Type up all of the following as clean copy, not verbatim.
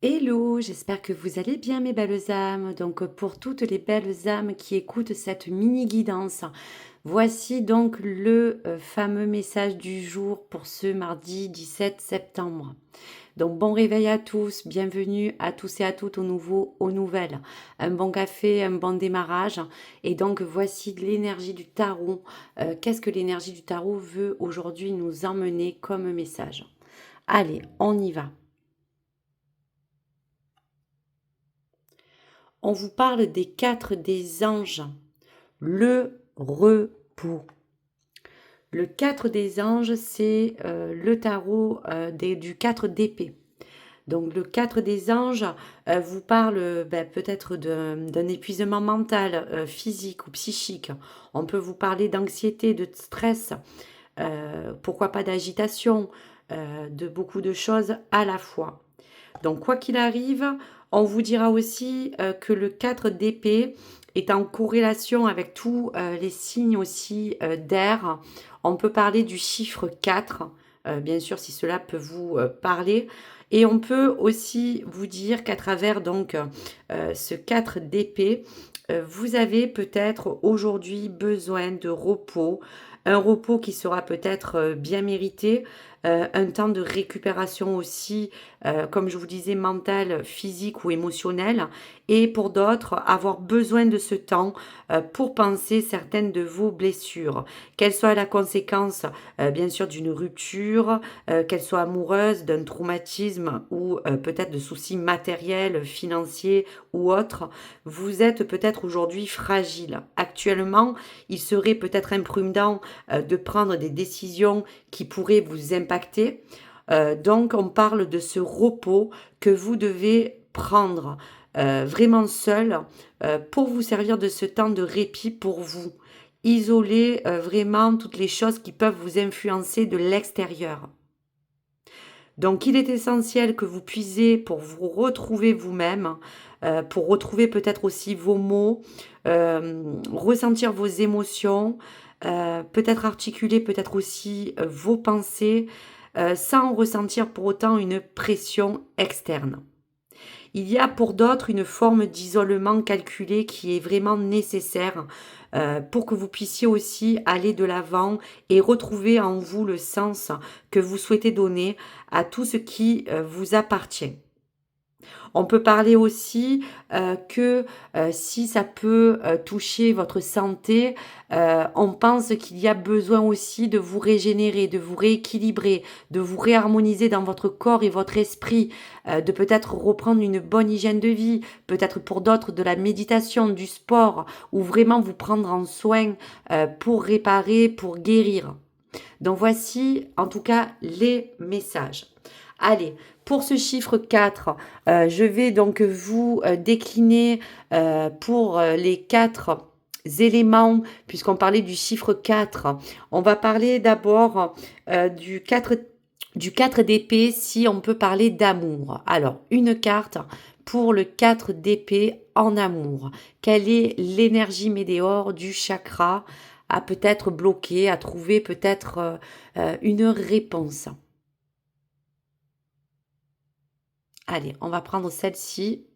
Hello, j'espère que vous allez bien mes belles âmes. Donc pour toutes les belles âmes qui écoutent cette mini guidance, voici donc le fameux message du jour pour ce mardi 17 septembre. Donc bon réveil à tous, bienvenue à tous et à toutes au nouveau, aux nouvelles. Un bon café, un bon démarrage. Et donc voici l'énergie du tarot. Qu'est-ce que l'énergie du tarot veut aujourd'hui nous emmener comme message? Allez, on y va. On vous parle des 4 des anges. Le repos. Le 4 des anges, c'est le tarot du 4 d'épée. Donc le 4 des anges vous parle peut-être d'un épuisement mental, physique ou psychique. On peut vous parler d'anxiété, de stress, pourquoi pas d'agitation, de beaucoup de choses à la fois. Donc, quoi qu'il arrive, on vous dira aussi que le 4 d'épée est en corrélation avec tous les signes aussi d'air. On peut parler du chiffre 4, bien sûr, si cela peut vous parler. Et on peut aussi vous dire qu'à travers donc ce 4 d'épée, vous avez peut-être aujourd'hui besoin de repos, un repos qui sera peut-être bien mérité, un temps de récupération aussi comme je vous disais, mentale, physique ou émotionnelle, et pour d'autres, avoir besoin de ce temps pour penser certaines de vos blessures, qu'elles soient la conséquence, bien sûr, d'une rupture, qu'elles soient amoureuses, d'un traumatisme ou peut-être de soucis matériels, financiers ou autres. Vous êtes peut-être aujourd'hui fragile. Actuellement, il serait peut-être imprudent de prendre des décisions qui pourraient vous impacter. Donc, on parle de ce repos que vous devez prendre vraiment seul pour vous servir de ce temps de répit pour vous. Isoler vraiment toutes les choses qui peuvent vous influencer de l'extérieur. Donc, il est essentiel que vous puisiez pour vous retrouver vous-même, pour retrouver peut-être aussi vos mots, ressentir vos émotions, peut-être articuler peut-être aussi vos pensées, sans ressentir pour autant une pression externe. Il y a pour d'autres une forme d'isolement calculé qui est vraiment nécessaire pour que vous puissiez aussi aller de l'avant et retrouver en vous le sens que vous souhaitez donner à tout ce qui vous appartient. On peut parler aussi que si ça peut toucher votre santé, on pense qu'il y a besoin aussi de vous régénérer, de vous rééquilibrer, de vous réharmoniser dans votre corps et votre esprit, de peut-être reprendre une bonne hygiène de vie, peut-être pour d'autres de la méditation, du sport, ou vraiment vous prendre en soin pour réparer, pour guérir. Donc voici en tout cas les messages. Allez, pour ce chiffre 4, je vais donc vous décliner pour les 4 éléments, puisqu'on parlait du chiffre 4. On va parler d'abord du 4 d'épée, si on peut parler d'amour. Alors, une carte pour le 4 d'épée en amour. Quelle est l'énergie météore du chakra à peut-être bloquer, à trouver peut-être une réponse? Allez, on va prendre celle-ci.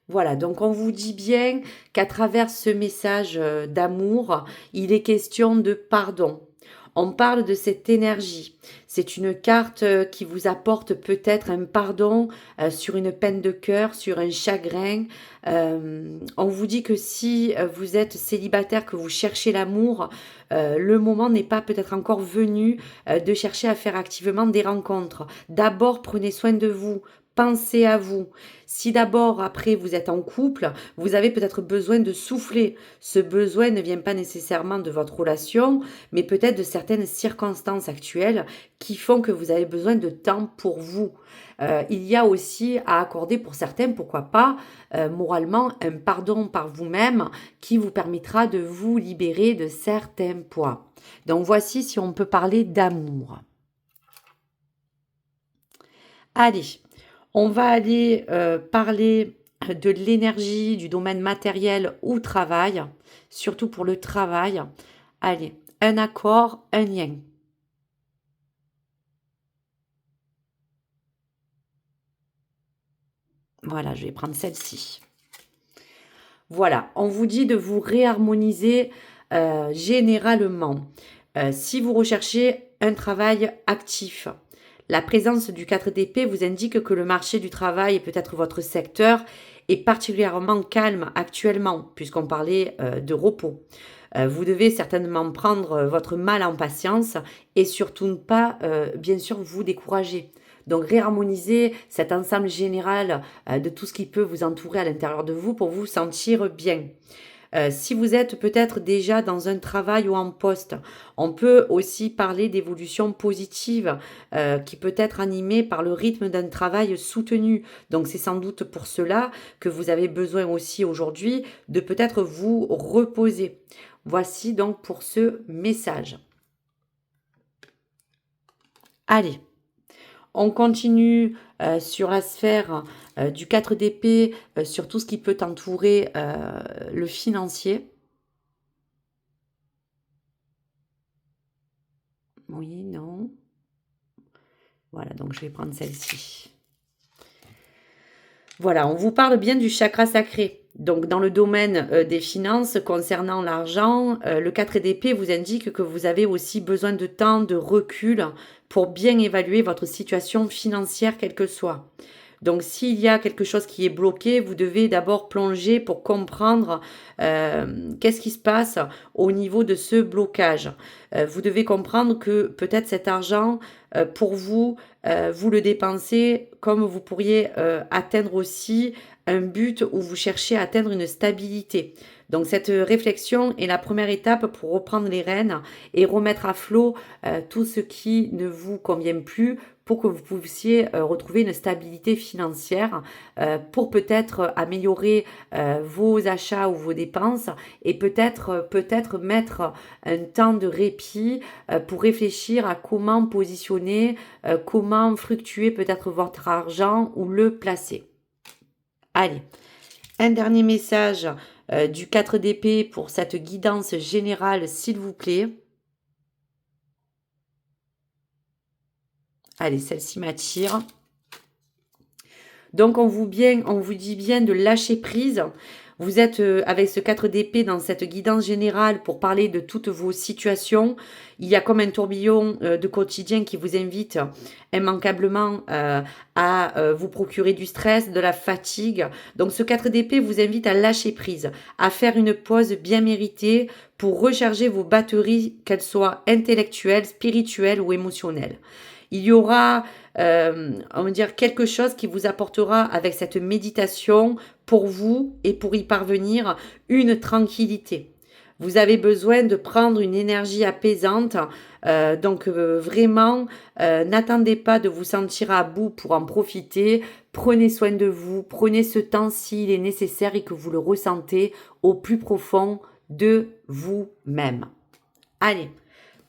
Voilà, donc on vous dit bien qu'à travers ce message d'amour, il est question de pardon. On parle de cette énergie. C'est une carte qui vous apporte peut-être un pardon sur une peine de cœur, sur un chagrin. On vous dit que si vous êtes célibataire, que vous cherchez l'amour, le moment n'est pas peut-être encore venu de chercher à faire activement des rencontres. D'abord, prenez soin de vous. Pensez à vous. Si d'abord, après, vous êtes en couple, vous avez peut-être besoin de souffler. Ce besoin ne vient pas nécessairement de votre relation, mais peut-être de certaines circonstances actuelles qui font que vous avez besoin de temps pour vous. Il y a aussi à accorder pour certains, pourquoi pas, moralement, un pardon par vous-même qui vous permettra de vous libérer de certains poids. Donc voici si on peut parler d'amour. Allez, on va aller parler de l'énergie, du domaine matériel ou travail, surtout pour le travail. Allez, un accord, un lien. Voilà, je vais prendre celle-ci. Voilà, on vous dit de vous réharmoniser généralement. Si vous recherchez un travail actif, la présence du 4 d'épée vous indique que le marché du travail, et peut-être votre secteur, est particulièrement calme actuellement, puisqu'on parlait de repos. Vous devez certainement prendre votre mal en patience et surtout ne pas, bien sûr, vous décourager. Donc réharmoniser cet ensemble général de tout ce qui peut vous entourer à l'intérieur de vous pour vous sentir bien. Si vous êtes peut-être déjà dans un travail ou en poste, on peut aussi parler d'évolution positive qui peut être animée par le rythme d'un travail soutenu. Donc c'est sans doute pour cela que vous avez besoin aussi aujourd'hui de peut-être vous reposer. Voici donc pour ce message. Allez, on continue sur la sphère du 4 d'épée, sur tout ce qui peut entourer le financier. Oui, non. Voilà, donc je vais prendre celle-ci. Voilà, on vous parle bien du chakra sacré. Donc, dans le domaine des finances, concernant l'argent, le 4 d'épée vous indique que vous avez aussi besoin de temps, de recul pour bien évaluer votre situation financière, quelle que soit. Donc, s'il y a quelque chose qui est bloqué, vous devez d'abord plonger pour comprendre qu'est-ce qui se passe au niveau de ce blocage. Vous devez comprendre que peut-être cet argent, pour vous, vous le dépensez comme vous pourriez atteindre aussi un but où vous cherchez à atteindre une stabilité. Donc cette réflexion est la première étape pour reprendre les rênes et remettre à flot tout ce qui ne vous convient plus pour que vous puissiez retrouver une stabilité financière, pour peut-être améliorer vos achats ou vos dépenses et peut-être mettre un temps de répit pour réfléchir à comment positionner, comment fructuer peut-être votre argent ou le placer. Allez, un dernier message du 4 d'épée pour cette guidance générale, s'il vous plaît. Allez, celle-ci m'attire. Donc, on vous dit bien de lâcher prise. Vous êtes avec ce 4 d'épée dans cette guidance générale pour parler de toutes vos situations. Il y a comme un tourbillon de quotidien qui vous invite immanquablement à vous procurer du stress, de la fatigue. Donc ce 4 d'épée vous invite à lâcher prise, à faire une pause bien méritée pour recharger vos batteries, qu'elles soient intellectuelles, spirituelles ou émotionnelles. Il y aura, on va dire, quelque chose qui vous apportera avec cette méditation pour vous et pour y parvenir une tranquillité. Vous avez besoin de prendre une énergie apaisante. Donc vraiment, n'attendez pas de vous sentir à bout pour en profiter. Prenez soin de vous, prenez ce temps s'il est nécessaire et que vous le ressentez au plus profond de vous-même. Allez,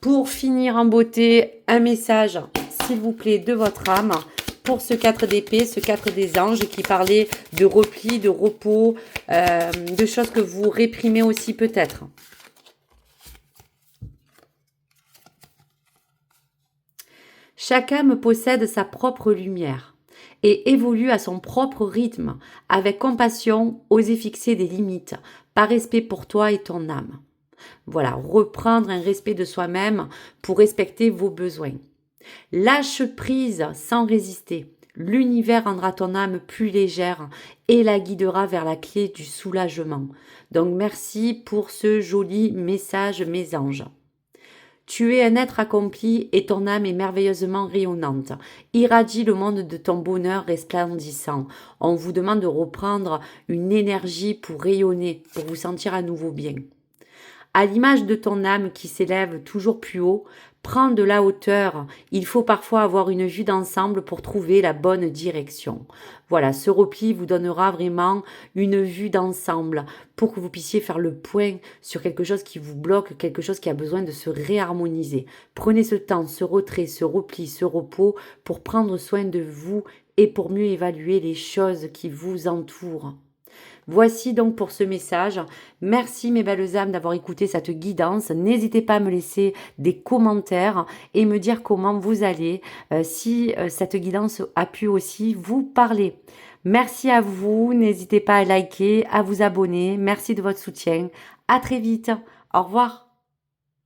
pour finir en beauté, un message, s'il vous plaît, de votre âme pour ce 4 d'épée, ce 4 des anges qui parlait de repli, de repos, de choses que vous réprimez aussi peut-être. Chaque âme possède sa propre lumière et évolue à son propre rythme. Avec compassion, osez fixer des limites, par respect pour toi et ton âme. Voilà, reprendre un respect de soi-même pour respecter vos besoins. Lâche prise sans résister. L'univers rendra ton âme plus légère et la guidera vers la clé du soulagement. Donc merci pour ce joli message, mes anges. Tu es un être accompli et ton âme est merveilleusement rayonnante. Irradie le monde de ton bonheur resplendissant. On vous demande de reprendre une énergie pour rayonner, pour vous sentir à nouveau bien. À l'image de ton âme qui s'élève toujours plus haut, prends de la hauteur. Il faut parfois avoir une vue d'ensemble pour trouver la bonne direction. Voilà, ce repli vous donnera vraiment une vue d'ensemble pour que vous puissiez faire le point sur quelque chose qui vous bloque, quelque chose qui a besoin de se réharmoniser. Prenez ce temps, ce retrait, ce repli, ce repos pour prendre soin de vous et pour mieux évaluer les choses qui vous entourent. Voici donc pour ce message. Merci mes belles âmes d'avoir écouté cette guidance. N'hésitez pas à me laisser des commentaires et me dire comment vous allez, si cette guidance a pu aussi vous parler. Merci à vous, n'hésitez pas à liker, à vous abonner. Merci de votre soutien. À très vite. Au revoir.